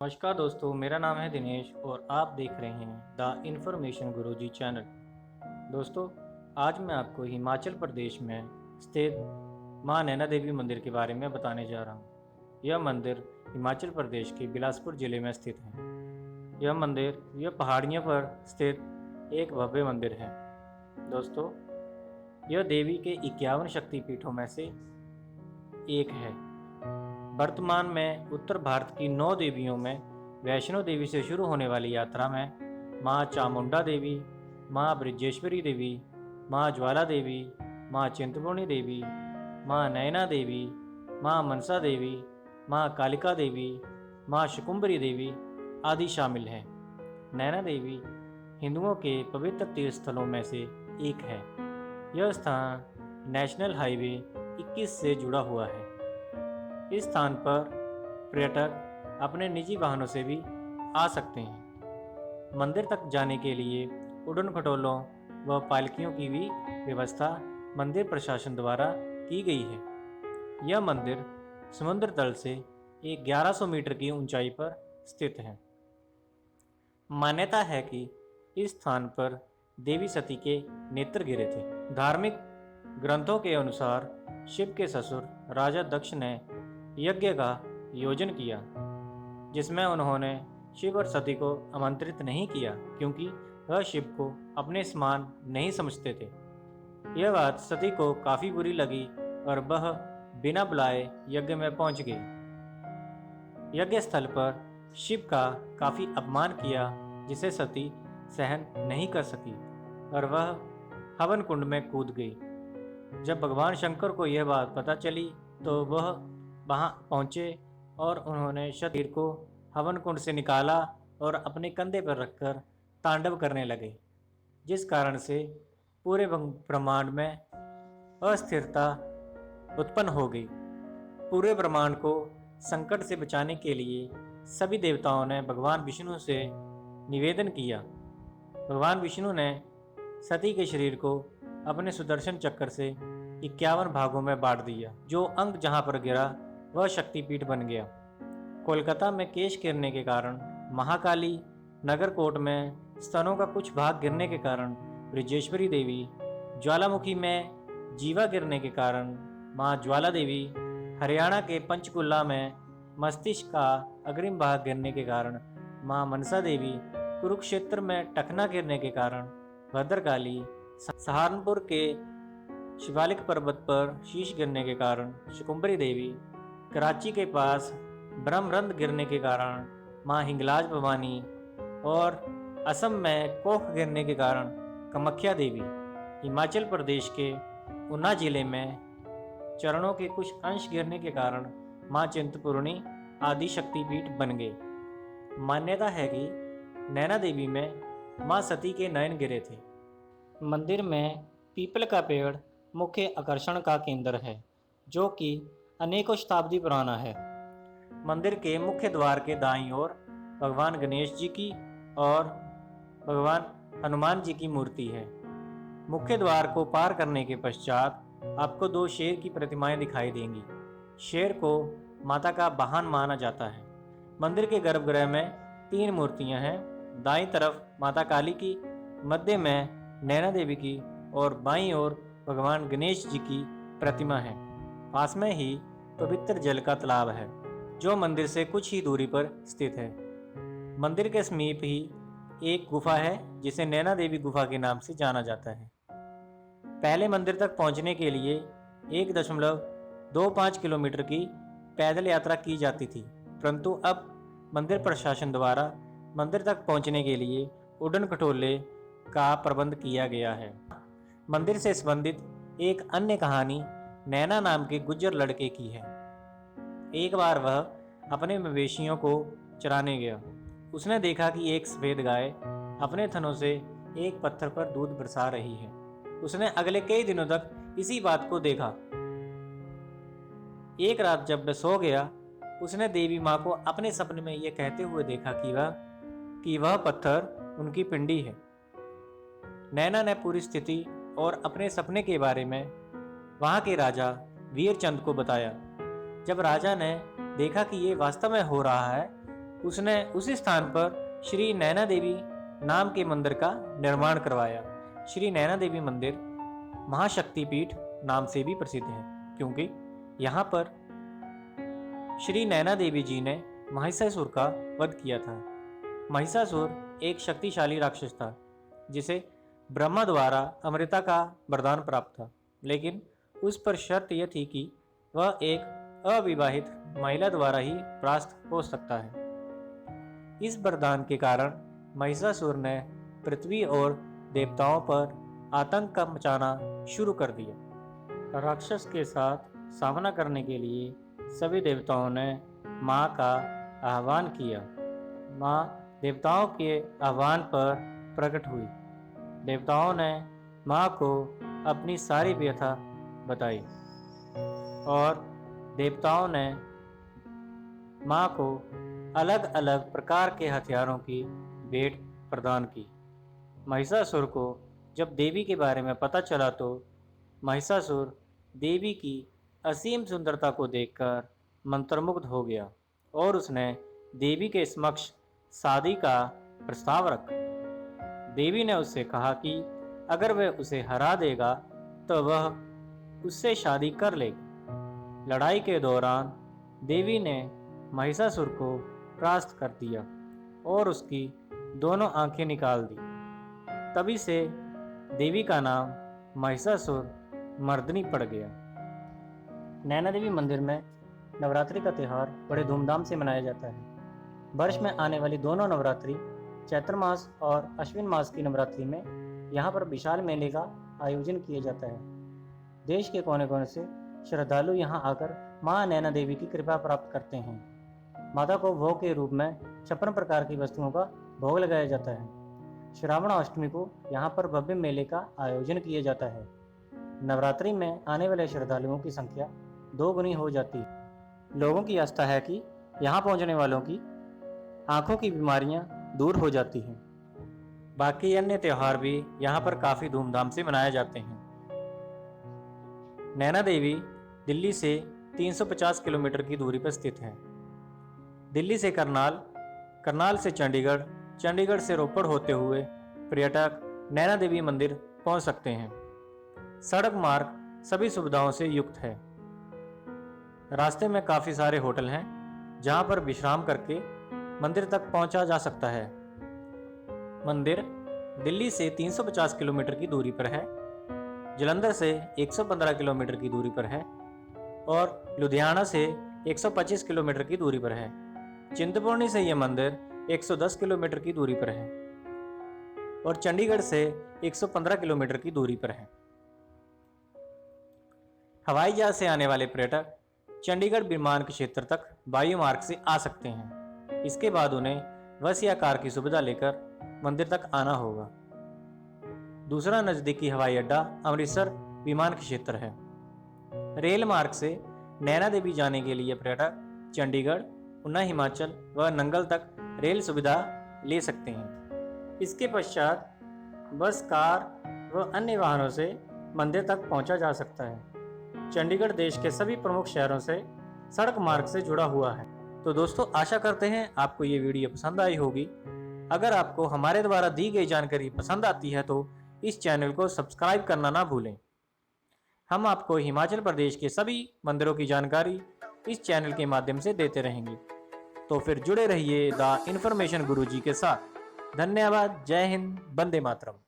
नमस्कार दोस्तों, मेरा नाम है दिनेश और आप देख रहे हैं द इन्फॉर्मेशन गुरुजी चैनल। दोस्तों, आज मैं आपको हिमाचल प्रदेश में स्थित मां नैना देवी मंदिर के बारे में बताने जा रहा हूँ। यह मंदिर हिमाचल प्रदेश के बिलासपुर जिले में स्थित है। यह पहाड़ियों पर स्थित एक भव्य मंदिर है। दोस्तों, यह देवी के 51 शक्तिपीठों में से एक है। वर्तमान में उत्तर भारत की 9 देवियों में वैष्णो देवी से शुरू होने वाली यात्रा में माँ चामुंडा देवी, माँ बृजेश्वरी देवी, माँ ज्वाला देवी, माँ चिंतपूर्णी देवी, माँ नयना देवी, माँ मनसा देवी, माँ कालिका देवी, माँ शकुंभरी देवी आदि शामिल हैं। नैना देवी हिंदुओं के पवित्र तीर्थ स्थलों में से एक है। यह स्थान नेशनल हाईवे 21 से जुड़ा हुआ है। इस स्थान पर पर्यटक अपने निजी वाहनों से भी आ सकते हैं। मंदिर तक जाने के लिए उड़न खटोलों व पालकियों की भी व्यवस्था मंदिर प्रशासन द्वारा की गई है। यह मंदिर समुद्र तल से 1100 मीटर की ऊंचाई पर स्थित है। मान्यता है कि इस स्थान पर देवी सती के नेत्र गिरे थे। धार्मिक ग्रंथों के अनुसार शिव के ससुर राजा दक्ष ने यज्ञ का योजन किया, जिसमें उन्होंने शिव और सती को आमंत्रित नहीं किया क्योंकि वह शिव को अपने समान नहीं समझते थे। यह बात सती को काफी बुरी लगी और वह बिना बुलाए यज्ञ में पहुंच गई। यज्ञ स्थल पर शिव का काफी अपमान किया, जिसे सती सहन नहीं कर सकी और वह हवन कुंड में कूद गई। जब भगवान शंकर को यह बात पता चली तो वह वहां पहुंचे और उन्होंने शरीर को हवन कुंड से निकाला और अपने कंधे पर रखकर तांडव करने लगे, जिस कारण से पूरे ब्रह्मांड में अस्थिरता उत्पन्न हो गई। पूरे ब्रह्मांड को संकट से बचाने के लिए सभी देवताओं ने भगवान विष्णु से निवेदन किया। भगवान विष्णु ने सती के शरीर को अपने सुदर्शन चक्र से 51 भागों में बांट दिया। जो अंग जहां पर गिरा वह शक्तिपीठ बन गया। कोलकाता में केश गिरने के कारण महाकाली, नगरकोट में स्तनों का कुछ भाग गिरने के कारण बृजेश्वरी देवी, ज्वालामुखी में जीवा गिरने के कारण माँ ज्वाला देवी, हरियाणा के पंचकुला में मस्तिष्क का अग्रिम भाग गिरने के कारण माँ मनसा देवी, कुरुक्षेत्र में टखना गिरने के कारण भद्रकाली, सहारनपुर के शिवालिक पर्वत पर शीश गिरने के कारण शकुंभरी देवी, कराची के पास ब्रह्मरंध गिरने के कारण माँ हिंगलाज भवानी और असम में कोख गिरने के कारण कामाख्या देवी, हिमाचल प्रदेश के ऊना जिले में चरणों के कुछ अंश गिरने के कारण माँ चिंतपूर्णी आदि शक्तिपीठ बन गए। मान्यता है कि नैना देवी में माँ सती के नयन गिरे थे। मंदिर में पीपल का पेड़ मुख्य आकर्षण का केंद्र है, जो कि अनेकों शताब्दी पुराना है। मंदिर के मुख्य द्वार के दाईं ओर भगवान गणेश जी की और भगवान हनुमान जी की मूर्ति है। मुख्य द्वार को पार करने के पश्चात आपको 2 शेर की प्रतिमाएं दिखाई देंगी। शेर को माता का वाहन माना जाता है। मंदिर के गर्भगृह में 3 मूर्तियां हैं। दाईं तरफ माता काली की, मध्य में नैना देवी की और बाईं ओर भगवान गणेश जी की प्रतिमा है। पास में ही पवित्र जल का तालाब है, जो मंदिर से कुछ ही दूरी पर स्थित है। मंदिर के समीप ही एक गुफा है, जिसे नैना देवी गुफा के नाम से जाना जाता है। पहले मंदिर तक पहुंचने के लिए 1.25 किलोमीटर की पैदल यात्रा की जाती थी, परंतु अब मंदिर प्रशासन द्वारा मंदिर तक पहुंचने के लिए उड़न खटोले का प्रबंध किया गया है। मंदिर से संबंधित एक अन्य कहानी नैना नाम के गुज्जर लड़के की है। एक बार वह अपने मवेशियों को चराने गया। उसने देखा कि एक सफेद गाय अपने थनों से एक पत्थर पर दूध बरसा रही है। उसने अगले कई दिनों तक इसी बात को देखा। एक रात जब वह सो गया, उसने देवी माँ को अपने सपने में यह कहते हुए देखा कि वह पत्थर उनकी पिंडी है। नैना ने पूरी स्थिति और अपने सपने के बारे में वहां के राजा वीरचंद को बताया। जब राजा ने देखा कि ये वास्तव में हो रहा है, उसने उसी स्थान पर श्री नैना देवी नाम के मंदिर का निर्माण करवाया। श्री नैना देवी मंदिर महाशक्तिपीठ नाम से भी प्रसिद्ध है, क्योंकि यहाँ पर श्री नैना देवी जी ने महिषासुर का वध किया था। महिषासुर एक शक्तिशाली राक्षस था, जिसे ब्रह्मा द्वारा अमृता का वरदान प्राप्त था, लेकिन उस पर शर्त यह थी कि वह एक अविवाहित महिला द्वारा ही परास्त हो सकता है। इस वरदान के कारण महिषासुर ने पृथ्वी और देवताओं पर आतंक का मचाना शुरू कर दिया। राक्षस के साथ सामना करने के लिए सभी देवताओं ने माँ का आह्वान किया। माँ देवताओं के आह्वान पर प्रकट हुई। देवताओं ने माँ को अपनी सारी व्यथा बताई और देवताओं ने माँ को अलग अलग प्रकार के हथियारों की भेंट प्रदान की। महिषासुर को जब देवी के बारे में पता चला तो महिषासुर देवी की असीम सुंदरता को देखकर मंत्रमुग्ध हो गया और उसने देवी के समक्ष शादी का प्रस्ताव रखा। देवी ने उससे कहा कि अगर वह उसे हरा देगा तो वह उससे शादी कर लेगी। लड़ाई के दौरान देवी ने महिषासुर को परास्त कर दिया और उसकी दोनों आंखें निकाल दी। तभी से देवी का नाम महिषासुर मर्दिनी पड़ गया। नैना देवी मंदिर में नवरात्रि का त्यौहार बड़े धूमधाम से मनाया जाता है। वर्ष में आने वाली दोनों नवरात्रि, चैत्र मास और अश्विन मास की नवरात्रि में यहाँ पर विशाल मेले का आयोजन किया जाता है। देश के कोने कोने से श्रद्धालु यहाँ आकर माँ नैना देवी की कृपा प्राप्त करते हैं। माता को भोग के रूप में 56 प्रकार की वस्तुओं का भोग लगाया जाता है। श्रावण अष्टमी को यहाँ पर भव्य मेले का आयोजन किया जाता है। नवरात्रि में आने वाले श्रद्धालुओं की संख्या 2 गुनी हो जाती है। लोगों की आस्था है कि यहाँ पहुँचने वालों की आंखों की बीमारियाँ दूर हो जाती हैं। बाकी अन्य त्यौहार भी यहाँ पर काफ़ी धूमधाम से मनाए जाते हैं। नैना देवी दिल्ली से 350 किलोमीटर की दूरी पर स्थित है। दिल्ली से करनाल, करनाल से चंडीगढ़, चंडीगढ़ से रोपड़ होते हुए पर्यटक नैना देवी मंदिर पहुंच सकते हैं। सड़क मार्ग सभी सुविधाओं से युक्त है। रास्ते में काफ़ी सारे होटल हैं जहां पर विश्राम करके मंदिर तक पहुंचा जा सकता है। मंदिर दिल्ली से 350 किलोमीटर की दूरी पर है, जलंधर से 115 किलोमीटर की दूरी पर है और लुधियाना से 125 किलोमीटर की दूरी पर है। चिंतपूर्णी से यह मंदिर 110 किलोमीटर की दूरी पर है और चंडीगढ़ से 115 किलोमीटर की दूरी पर है। हवाई जहाज से आने वाले पर्यटक चंडीगढ़ विमान क्षेत्र तक वायु मार्ग से आ सकते हैं। इसके बाद उन्हें बस या कार की सुविधा लेकर मंदिर तक आना होगा। दूसरा नज़दीकी हवाई अड्डा अमृतसर विमान क्षेत्र है। रेल मार्ग से नैना देवी जाने के लिए पर्यटक चंडीगढ़, ऊना हिमाचल व नंगल तक रेल सुविधा ले सकते हैं। इसके पश्चात बस, कार व अन्य वाहनों से मंदिर तक पहुंचा जा सकता है। चंडीगढ़ देश के सभी प्रमुख शहरों से सड़क मार्ग से जुड़ा हुआ है। तो दोस्तों, आशा करते हैं आपको ये वीडियो पसंद आई होगी। अगर आपको हमारे द्वारा दी गई जानकारी पसंद आती है तो इस चैनल को सब्सक्राइब करना ना भूलें। हम आपको हिमाचल प्रदेश के सभी मंदिरों की जानकारी इस चैनल के माध्यम से देते रहेंगे। तो फिर जुड़े रहिए द इन्फॉर्मेशन गुरुजी के साथ। धन्यवाद। जय हिंद। वंदे मातरम।